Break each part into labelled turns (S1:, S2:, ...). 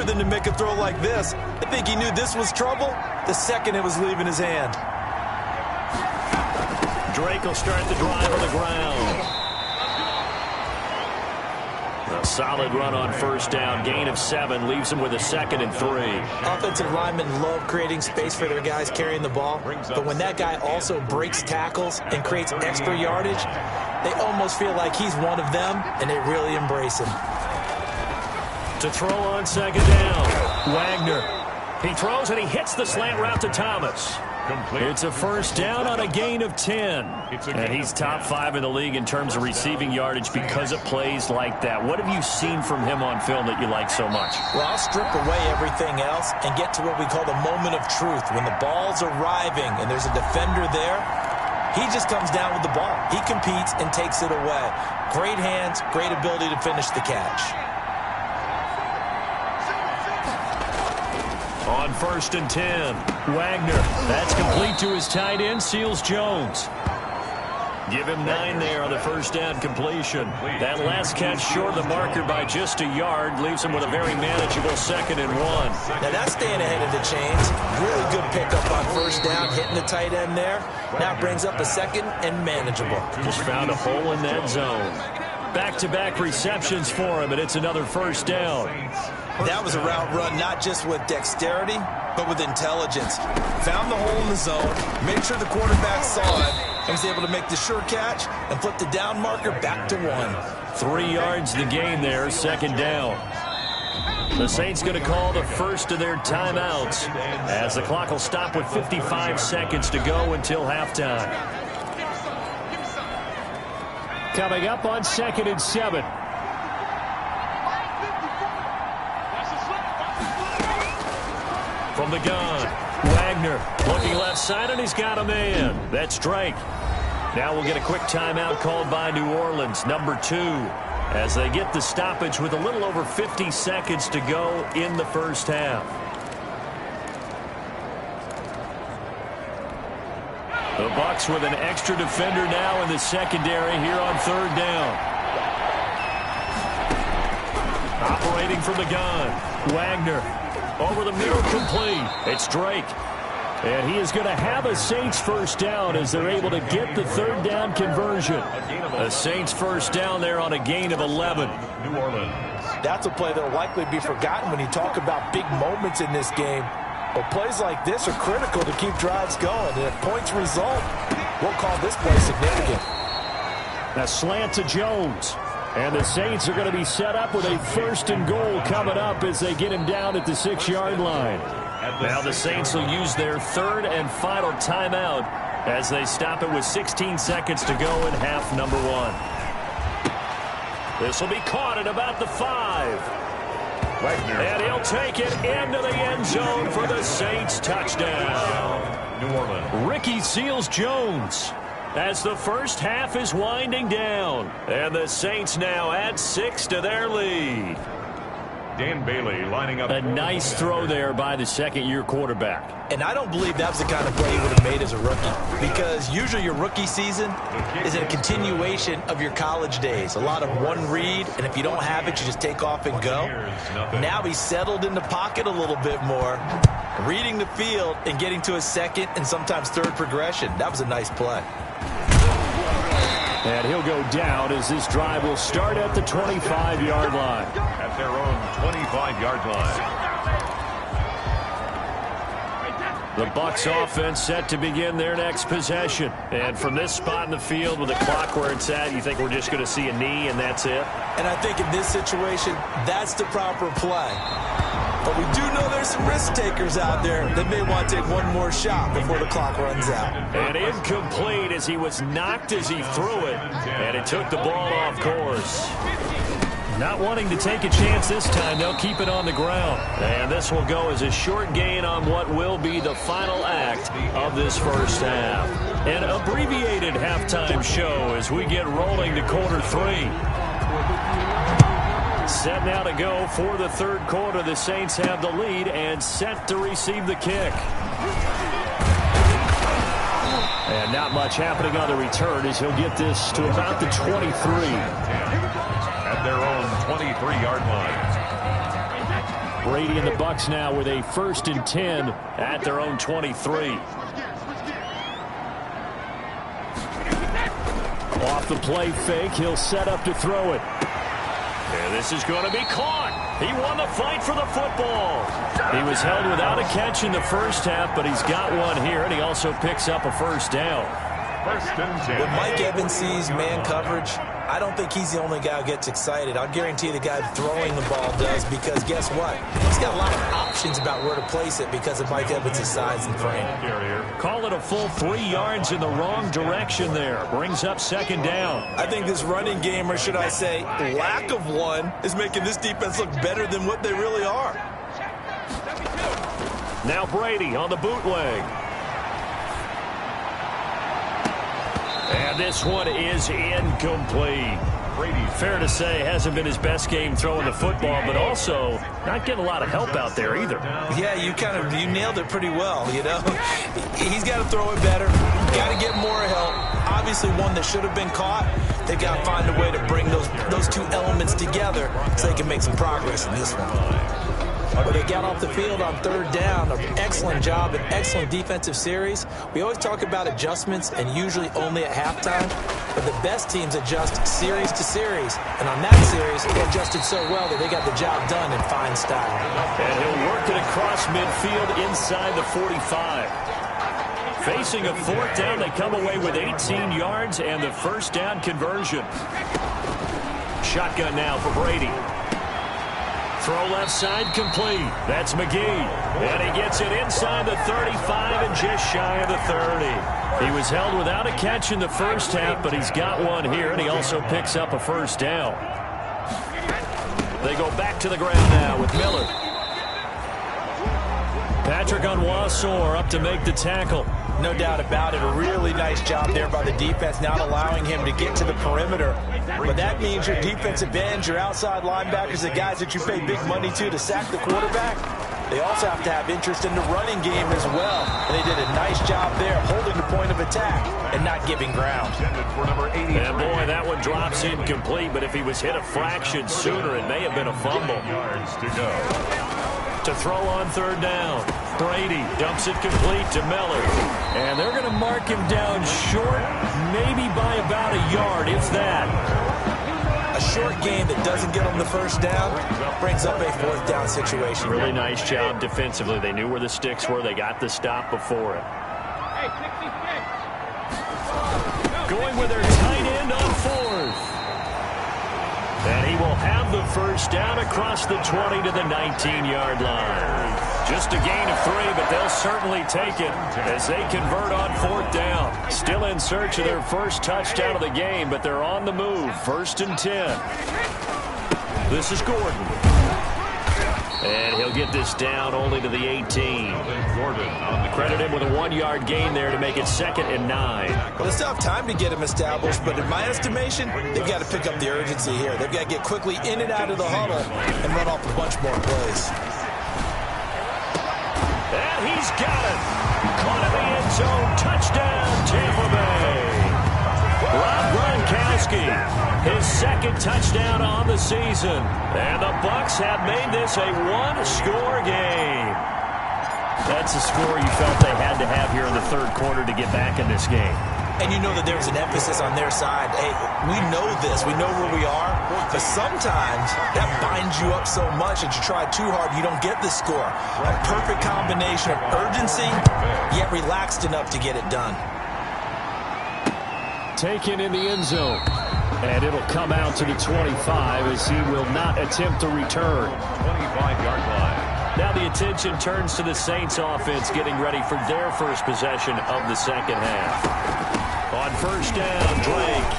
S1: than to make a throw like this. I think he knew this was trouble the second it was leaving his hand.
S2: Drake will start the drive on the ground. A solid run on first down. Gain of 7 leaves him with a 2nd and 3.
S1: Offensive linemen love creating space for their guys carrying the ball. But when that guy also breaks tackles and creates extra yardage, they almost feel like he's one of them, and they really embrace him.
S2: To throw on 2nd down, Wagner. He throws and he hits the slant route to Thomas. It's a first down on a gain of 10. And he's top 5 in the league in terms of receiving yardage because of plays like that. What have you seen from him on film that you like so much?
S1: Well, I'll strip away everything else and get to what we call the moment of truth. When the ball's arriving and there's a defender there, he just comes down with the ball. He competes and takes it away. Great hands, great ability to finish the catch.
S2: On 1st and 10, Wagner. That's complete to his tight end, Seals Jones. Give him 9 there on the first down completion. That last catch short of the marker by just a yard leaves him with a very manageable 2nd and 1.
S1: Now that's staying ahead of the chains. Really good pickup on first down, hitting the tight end there. Now brings up a 2nd and manageable.
S2: Just found a hole in that zone. Back-to-back receptions for him, and it's another first down.
S1: That was a route run not just with dexterity, but with intelligence. Found the hole in the zone, made sure the quarterback saw it, and was able to make the sure catch and flip the down marker back to 1.
S2: 3 yards the gain there, 2nd down. The Saints going to call the first of their timeouts as the clock will stop with 55 seconds to go until halftime. Coming up on 2nd and 7. From the gun, Wagner looking left side, and he's got a man. That's Drake. Now we'll get a quick timeout called by New Orleans, number 2, as they get the stoppage with a little over 50 seconds to go in the first half. The Bucs with an extra defender now in the secondary here on 3rd down. Operating from the gun, Wagner. Over the middle, complete. It's Drake. And he is going to have a Saints first down as they're able to get the 3rd down conversion. A Saints first down there on a gain of 11.
S1: New Orleans. That's a play that will likely be forgotten when you talk about big moments in this game. But plays like this are critical to keep drives going. And if points result, we'll call this play significant.
S2: A slant to Jones. And the Saints are going to be set up with a 1st and goal coming up as they get him down at the 6-yard line. Now the Saints will use their 3rd and final timeout as they stop it with 16 seconds to go in half number 1. This will be caught at about the 5. And he'll take it into the end zone for the Saints touchdown. New Orleans. Ricky Seals Jones. As the first half is winding down. And the Saints now add 6 to their lead.
S3: Dan Bailey lining up.
S2: A nice throw there by the 2nd-year quarterback.
S1: And I don't believe that was the kind of play he would have made as a rookie. Because usually your rookie season is a continuation of your college days. A lot of one read, and if you don't have it, you just take off and go. Now he's settled in the pocket a little bit more, reading the field and getting to a 2nd and sometimes 3rd progression. That was a nice play.
S2: And he'll go down as this drive will start at the 25-yard line.
S3: At their own 25-yard line.
S2: The Bucs offense set to begin their next possession. And from this spot in the field with the clock where it's at, you think we're just going to see a knee and that's it?
S1: And I think in this situation, that's the proper play. But we do know there's some risk takers out there that may want to take one more shot before the clock runs out.
S2: And incomplete as he was knocked as he threw it. And it took the ball off course. Not wanting to take a chance this time, they'll keep it on the ground. And this will go as a short gain on what will be the final act of this first half. An abbreviated halftime show as we get rolling to quarter 3. Set now to go for the 3rd quarter. The Saints have the lead and set to receive the kick. And not much happening on the return as he'll get this to about the 23.
S3: At their own 23-yard line.
S2: Brady and the Bucs now with a 1st and 10 at their own 23. Off the play fake, he'll set up to throw it. And this is going to be caught. He won the fight for the football. He was held without a catch in the first half, but he's got one here, and he also picks up a 1st down.
S3: 1st and 10.
S1: When Mike Evans sees man coverage, I don't think he's the only guy who gets excited. I'll guarantee the guy throwing the ball does, because guess what? He's got a lot of options about where to place it because of Mike Evans' size and frame.
S2: Call it a full 3 yards in the wrong direction there. Brings up 2nd down.
S1: I think this running game, or should I say lack of one, is making this defense look better than what they really are.
S2: Now Brady on the bootleg. And this one is incomplete. Fair to say, hasn't been his best game throwing the football, but also not getting a lot of help out there either.
S1: Yeah, you nailed it pretty well, you know. He's got to throw it better. Got to get more help. Obviously one that should have been caught. They've got to find a way to bring those two elements together so they can make some progress in this one. But they got off the field on 3rd down. An excellent job, an excellent defensive series. We always talk about adjustments, and usually only at halftime. But the best teams adjust series to series. And on that series, they adjusted so well that they got the job done in fine style.
S2: And he'll work it across midfield inside the 45. Facing a 4th down, they come away with 18 yards and the 1st down conversion. Shotgun now for Brady. Throw left side complete. That's McGee. And he gets it inside the 35 and just shy of the 30. He was held without a catch in the first half, but he's got one here, and he also picks up a 1st down. They go back to the ground now with Miller. Patrick Onwuasor up to make the tackle.
S1: No doubt about it. A really nice job there by the defense, not allowing him to get to the perimeter. But that means your defensive ends, your outside linebackers, the guys that you pay big money to sack the quarterback, they also have to have interest in the running game as well. And they did a nice job there holding the point of attack and not giving ground.
S2: And boy, that one drops incomplete, but if he was hit a fraction sooner, it may have been a fumble.
S3: Yards to go.
S2: To throw on 3rd down. Brady dumps it complete to Miller. And they're going to mark him down short, maybe by about a yard, if that.
S1: A short game that doesn't get them the 1st down brings up a 4th down situation.
S2: Really nice job defensively. They knew where the sticks were. They got the stop before it. Going with their tight end on 4th. And he will have the 1st down across the 20 to the 19-yard line. Just a gain of 3, but they'll certainly take it as they convert on 4th down. Still in search of their 1st touchdown of the game, but they're on the move. 1st and 10. This is Gordon. And he'll get this down only to the 18. Credit him with a 1-yard gain there to make it 2nd and 9.
S1: Well, they still have time to get him established, but in my estimation, they've got to pick up the urgency here. They've got to get quickly in and out of the huddle and run off a bunch more plays.
S2: And he's got it. Caught in the end zone. Touchdown, Tampa Bay. Rob Gronkowski, his 2nd touchdown on the season. And the Bucs have made this a 1-score game. That's a score you felt they had to have here in the 3rd quarter to get back in this game.
S1: And you know that there was an emphasis on their side. Hey, we know this. We know where we are. But sometimes that binds you up so much that you try too hard, you don't get the score. A perfect combination of urgency, yet relaxed enough to get it done.
S2: Taken in the end zone. And it'll come out to the 25 as he will not attempt to return.
S3: 25-yard line.
S2: Now the attention turns to the Saints offense getting ready for their 1st possession of the 2nd half. On 1st down, Drake.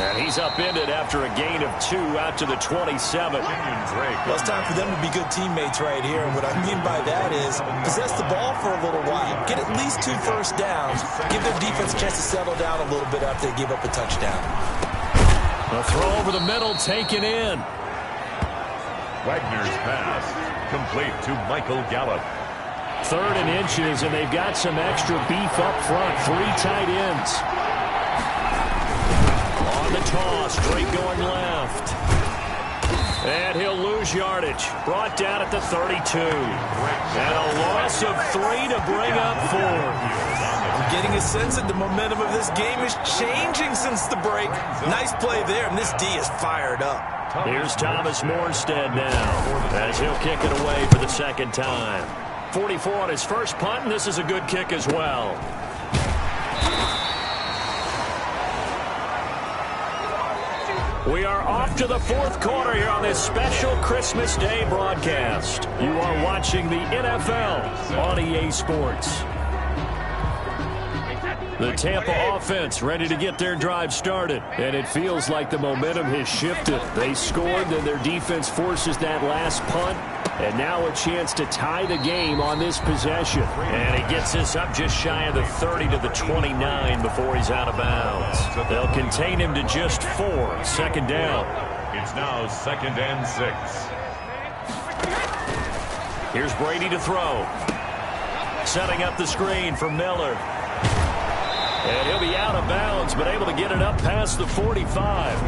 S2: And he's upended after a gain of 2 out to the 27.
S1: Well, it's time for them to be good teammates right here. And what I mean by that is possess the ball for a little while. Get at least 2 first downs. Give their defense a chance to settle down a little bit after they give up a touchdown.
S2: A throw over the middle taken in.
S3: Wagner's pass complete to Michael Gallup.
S2: 3rd and inches, and they've got some extra beef up front. 3 tight ends. On the toss, Drake going left. And he'll lose yardage. Brought down at the 32. And a loss of 3 to bring up 4.
S1: I'm getting a sense that the momentum of this game is changing since the break. Nice play there, and this D is fired up.
S2: Here's Thomas Morstead now as he'll kick it away for the second time. 44 on his first punt, and this is a good kick as well. We are off to the fourth quarter here on this special Christmas Day broadcast. You are watching the NFL on EA Sports. The Tampa offense ready to get their drive started, and it feels like the momentum has shifted. They scored, then their defense forces that last punt, and now a chance to tie the game on this possession. And he gets this up just shy of the 30 to the 29 before he's out of bounds. They'll contain him to just 4. Second down.
S3: It's now 2nd and 6.
S2: Here's Brady to throw. Setting up the screen for Miller. And he'll be out of bounds, but able to get it up past the 45.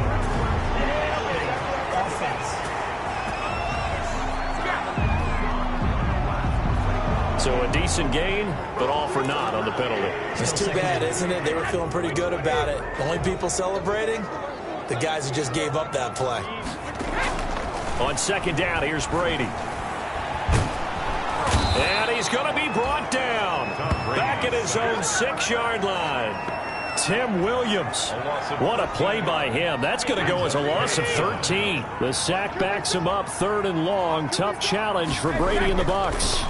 S2: So a decent gain, but all for naught on the penalty.
S1: It's too bad, isn't it? They were feeling pretty good about it. The only people celebrating, the guys who just gave up that play.
S2: On second down, here's Brady. And he's going to be brought down. Back at his own 6-yard line. Tim Williams. What a play by him. That's going to go as a loss of 13. The sack backs him up 3rd and long. Tough challenge for Brady and the Bucs.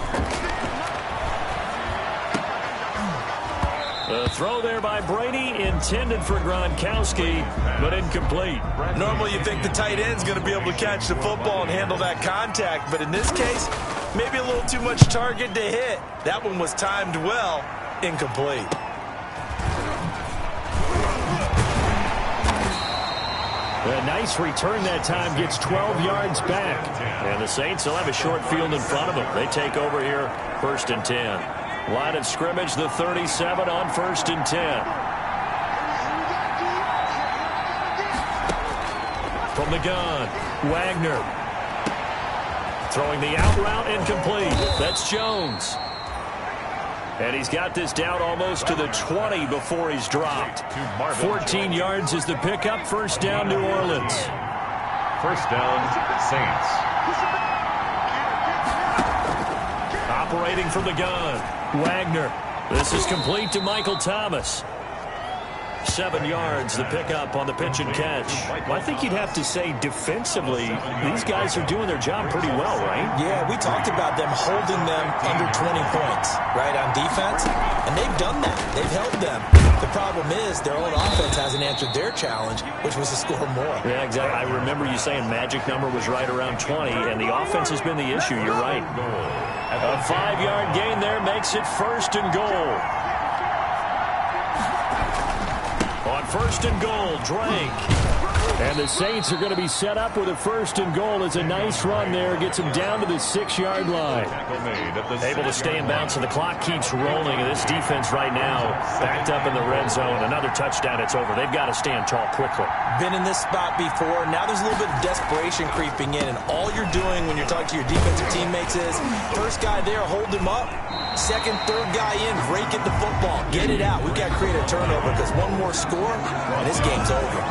S2: The throw there by Brady intended for Gronkowski, but incomplete.
S1: Normally you think the tight end's going to be able to catch the football and handle that contact, but in this case, maybe a little too much target to hit. That one was timed well, incomplete.
S2: A nice return that time, gets 12 yards back. And the Saints will have a short field in front of them. They take over here, 1st and 10. Line of scrimmage, the 37 on 1st and 10. From the gun, Wagner. Throwing the out route, incomplete. That's Jones. And he's got this down almost to the 20 before he's dropped. 14 yards is the pickup. 1st down, New Orleans.
S3: 1st down, Saints.
S2: Operating from the gun, Wagner. This is complete to Michael Thomas. 7 yards, the pickup on the pitch and catch. Well, I think you'd have to say defensively, these guys are doing their job pretty well, right?
S1: Yeah, we talked about them holding them under 20 points, right, on defense, and they've done that. They've held them. The problem is their own offense hasn't answered their challenge, which was to score more.
S2: Yeah, exactly. I remember you saying magic number was right around 20, and the offense has been the issue. You're right. A 5-yard gain there makes it 1st and goal. On 1st and goal, Drake. And the Saints are going to be set up with a 1st and goal. It's a nice run there. Gets them down to the 6-yard line. Able to stay in bounds, and the clock keeps rolling. And this defense right now backed up in the red zone. Another touchdown, it's over. They've got to stand tall quickly.
S1: Been in this spot before. Now there's a little bit of desperation creeping in. And all you're doing when you're talking to your defensive teammates is, first guy there, hold him up. Second, third guy in, break at the football. Get it out. We've got to create a turnover because one more score, and this game's over.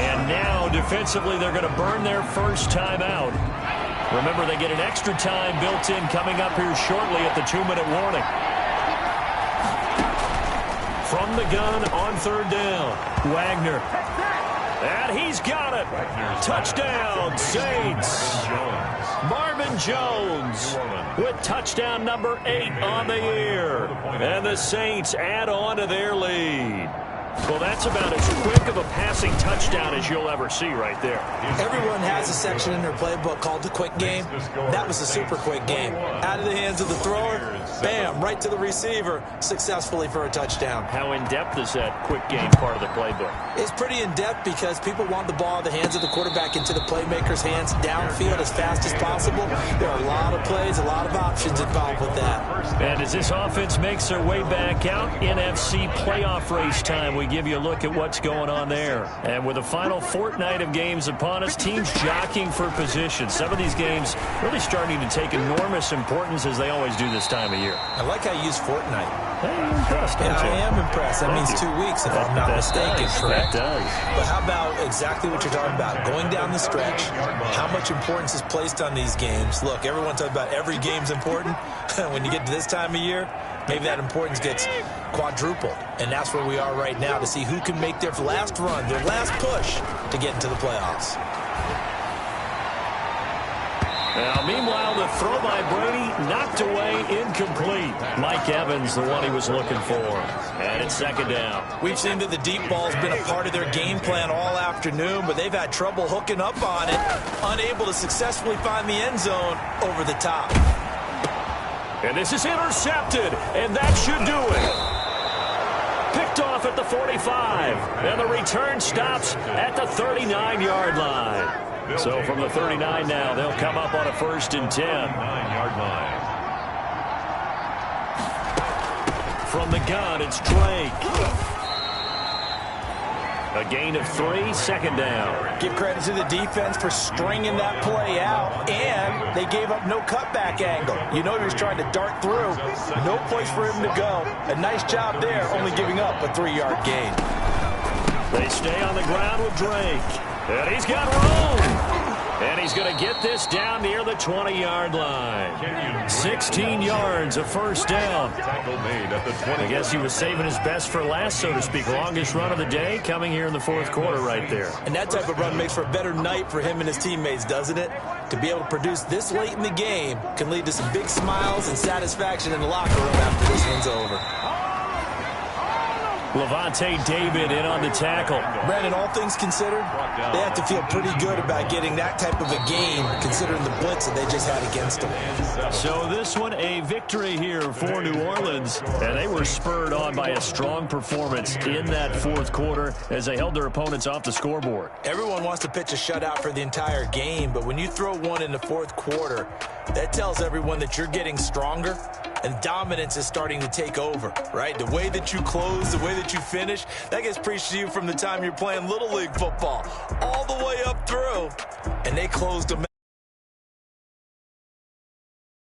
S2: And now, defensively, they're going to burn their first time out. Remember, they get an extra time built in coming up here shortly at the 2-minute warning. From the gun on 3rd down, Wagner. And he's got it. Touchdown, Saints. Marvin Jones with touchdown number 8 on the year. And the Saints add on to their lead. Well, that's about as quick of a passing touchdown as you'll ever see right there.
S1: Everyone has a section in their playbook called the quick game. That was a super quick game. Out of the hands of the thrower, bam, right to the receiver, successfully for a touchdown.
S2: How in-depth is that quick game part of the playbook?
S1: It's pretty in-depth because people want the ball in the hands of the quarterback into the playmaker's hands downfield as fast as possible. There are a lot of plays, a lot of options involved with that.
S2: And as this offense makes their way back out, NFC playoff race time, we we give you a look at what's going on there. And with the final fortnight of games upon us, teams jockeying for position. Some of these games really starting to take enormous importance as they always do this time of year.
S1: I like how you use fortnight.
S2: Hey, you're impressed,
S1: Yeah,
S2: aren't you?
S1: I am impressed. That means 2 weeks, if I'm not mistaken, correct?
S2: That does.
S1: But how about exactly what you're talking about? Going down the stretch, how much importance is placed on these games? Look, everyone talks about every game's important. When you get to this time of year, maybe that importance gets quadrupled. And that's where we are right now to see who can make their last run, their last push to get into the playoffs.
S2: Now, meanwhile, the throw by Brady knocked away, incomplete. Mike Evans, the one he was looking for. And it's second down.
S1: We've seen that the deep ball's been a part of their game plan all afternoon, but they've had trouble hooking up on it, unable to successfully find the end zone over the top.
S2: And this is intercepted, and that should do it. Picked off at the 45, and the return stops at the 39-yard line. So from the 39 now, they'll come up on a 1st and 10.
S3: 9-yard line.
S2: From the gun, it's Drake. A gain of 3, second down.
S1: Give credit to the defense for stringing that play out, and they gave up no cutback angle. You know he was trying to dart through. No place for him to go. A nice job there, only giving up a 3-yard gain.
S2: They stay on the ground with Drake. And he's got room. And he's going to get this down near the 20-yard line. 16 yards, a first down.
S3: Tackle made at the 20.
S2: I guess he was saving his best for last, so to speak. Longest run of the day coming here in the 4th quarter right there.
S1: And that type of run makes for a better night for him and his teammates, doesn't it? To be able to produce this late in the game can lead to some big smiles and satisfaction in the locker room after this one's over.
S2: Levante David in on the tackle.
S1: Brandon, all things considered, they have to feel pretty good about getting that type of a game, considering the blitz that they just had against them.
S2: So this one, a victory here for New Orleans. And they were spurred on by a strong performance in that 4th quarter as they held their opponents off the scoreboard.
S1: Everyone wants to pitch a shutout for the entire game, but when you throw one in the 4th quarter, that tells everyone that you're getting stronger and dominance is starting to take over, right? The way that you close, the way that you finish, that gets preached to you from the time you're playing Little League football all the way up through, and they closed them